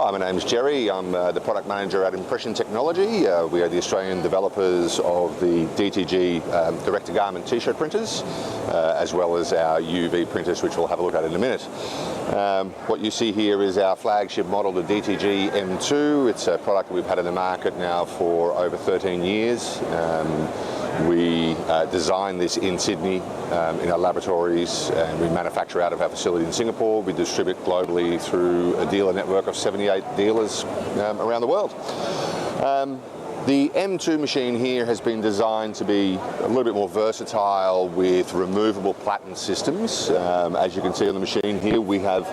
Hi, my name's Jerry. I'm the product manager at Impression Technology. We are the Australian developers of the DTG direct-to-garment t-shirt printers, as well as our UV printers, which we'll have a look at in a minute. What you see here is our flagship model, the DTG M2. It's a product that we've had in the market now for over 13 years. We design this in Sydney in our laboratories, and we manufacture out of our facility in Singapore. We distribute globally through a dealer network of 78 dealers around the world. The M2 machine here has been designed to be a little bit more versatile with removable platen systems. As you can see on the machine here, we have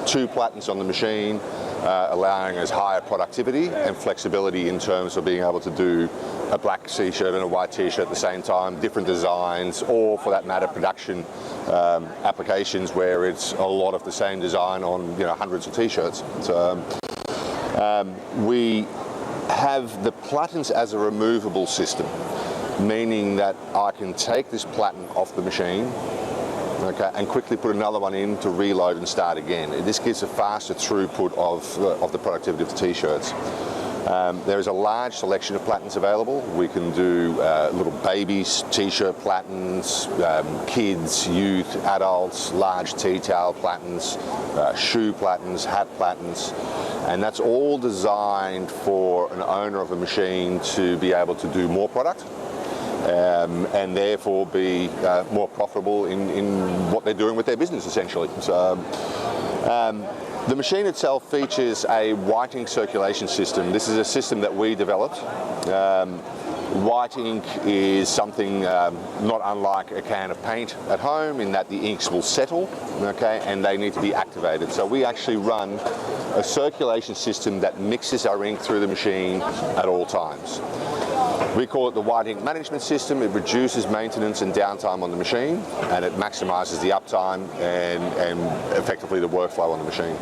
2 platens on the machine, allowing us higher productivity and flexibility in terms of being able to do a black t-shirt and a white t-shirt at the same time, different designs, or for that matter production applications where it's a lot of the same design on hundreds of t-shirts. So, we have the platens as a removable system, meaning that I can take this platen off the machine, okay, and quickly put another one in to reload and start again. This gives a faster throughput of the productivity of the t-shirts. There is a large selection of platens available. We can do little babies t-shirt platens, kids, youth, adults, large tea towel platens, shoe platens, hat platens, and that's all designed for an owner of a machine to be able to do more product and therefore be more profitable in what they're doing with their business, essentially. So, the machine itself features a whitening circulation system. This is a system that we developed. White ink is something not unlike a can of paint at home, in that the inks will settle, okay, and they need to be activated. So we actually run a circulation system that mixes our ink through the machine at all times. We call it the white ink management system. It reduces maintenance and downtime on the machine, and it maximizes the uptime and effectively the workflow on the machine.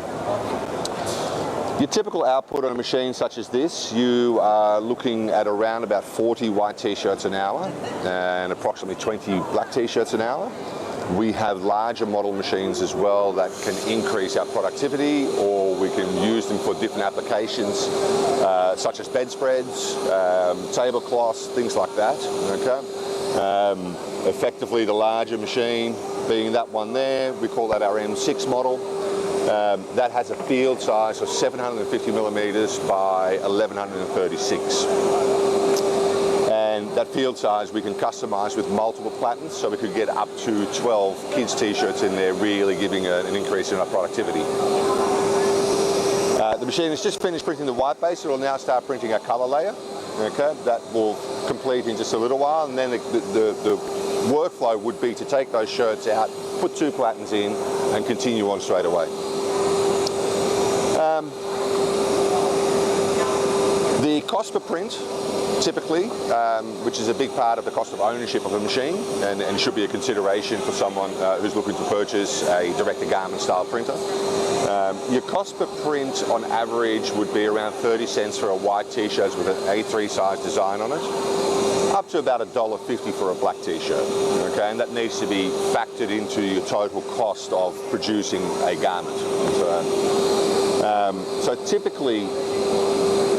Your typical output on a machine such as this, you are looking at around about 40 white t-shirts an hour and approximately 20 black t-shirts an hour. We have larger model machines as well that can increase our productivity, or we can use them for different applications such as bedspreads, tablecloths, things like that. Okay. Effectively, the larger machine being that one there, we call that our M6 model. That has a field size of 750 millimeters by 1136. And that field size we can customize with multiple platens, so we could get up to 12 kids t-shirts in there, really giving an increase in our productivity. The machine has just finished printing the white base. It will now start printing our color layer. Okay, that will complete in just a little while, and then the workflow would be to take those shirts out, put 2 platens in, and continue on straight away. The cost per print, typically, which is a big part of the cost of ownership of a machine, and should be a consideration for someone who's looking to purchase a direct-to-garment style printer. Your cost per print on average would be around 30 cents for a white t-shirt with an A3 size design on it, up to about $1.50 for a black t-shirt. Okay, and that needs to be factored into your total cost of producing a garment. So typically,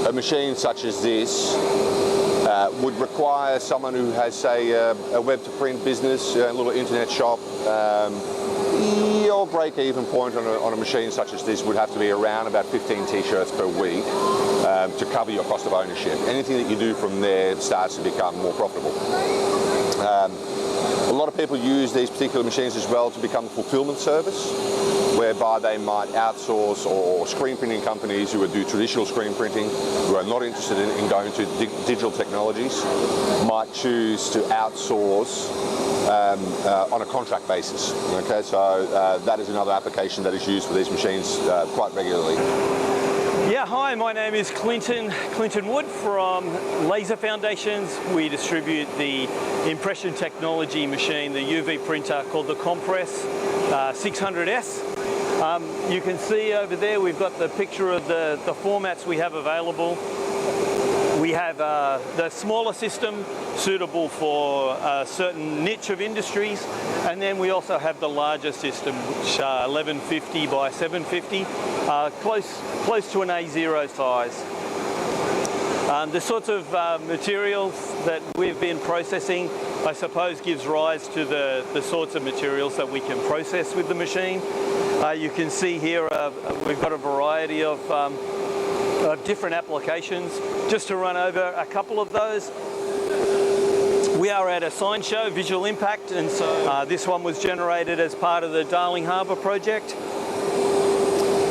a machine such as this would require someone who has, say, a web-to-print business, a little internet shop. Your break-even point on a machine such as this would have to be around about 15 t-shirts per week to cover your cost of ownership. Anything that you do from there starts to become more profitable. A lot of people use these particular machines as well to become a fulfillment service, whereby they might outsource, or screen printing companies who would do traditional screen printing, who are not interested in going to digital technologies, might choose to outsource on a contract basis. Okay, so that is another application that is used for these machines quite regularly. Yeah, hi, my name is Clinton Wood from Laser Foundations. We distribute the Impression Technology machine, the UV printer called the Compress 600S. You can see over there we've got the picture of the formats we have available. We We have the smaller system suitable for a certain niche of industries, and then we also have the larger system, which 1150 by 750, close to an A0 size. The sorts of materials that we've been processing, I suppose, gives rise to the sorts of materials that we can process with the machine. You can see here we've got a variety of different applications. Just to run over a couple of those, we are at a sign show, Visual Impact, and so this one was generated as part of the Darling Harbour project.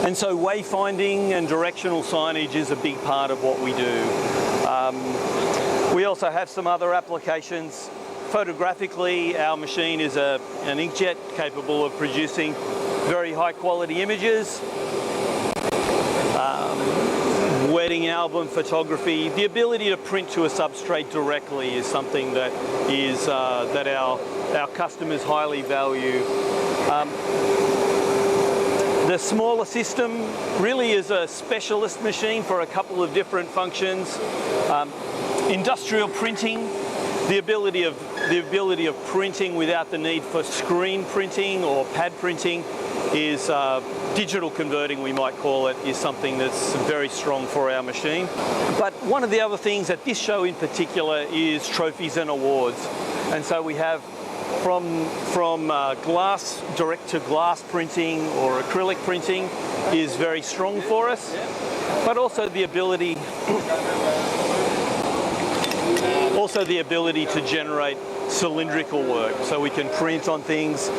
And so wayfinding and directional signage is a big part of what we do. We also have some other applications. Photographically, our machine is an inkjet capable of producing very high quality images. Wedding album photography, the ability to print to a substrate directly is something that is that our customers highly value. The smaller system really is a specialist machine for a couple of different functions. Industrial printing, the ability of printing without the need for screen printing or pad printing is digital converting, we might call it, is something that's very strong for our machine. But one of the other things at this show in particular is trophies and awards. And so we have from glass, direct to glass printing or acrylic printing is very strong for us, but also the ability to generate cylindrical work. So we can print on things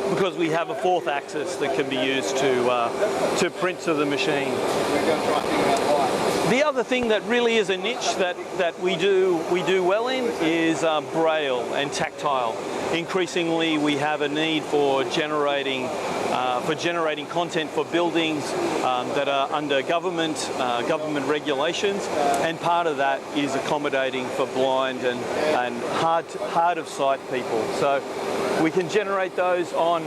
because we have a fourth axis that can be used to print to the machine. The other thing that really is a niche that we do well in is braille and tactile. Increasingly, we have a need for generating content for buildings that are under government regulations, and part of that is accommodating for blind and hard of sight people. So we can generate those on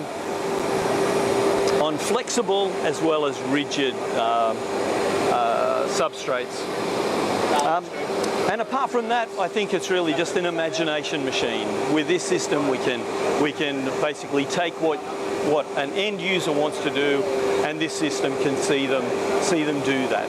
flexible as well as rigid substrates. And apart from that, I think it's really just an imagination machine. With this system, we can basically take what an end user wants to do, and this system can see them do that.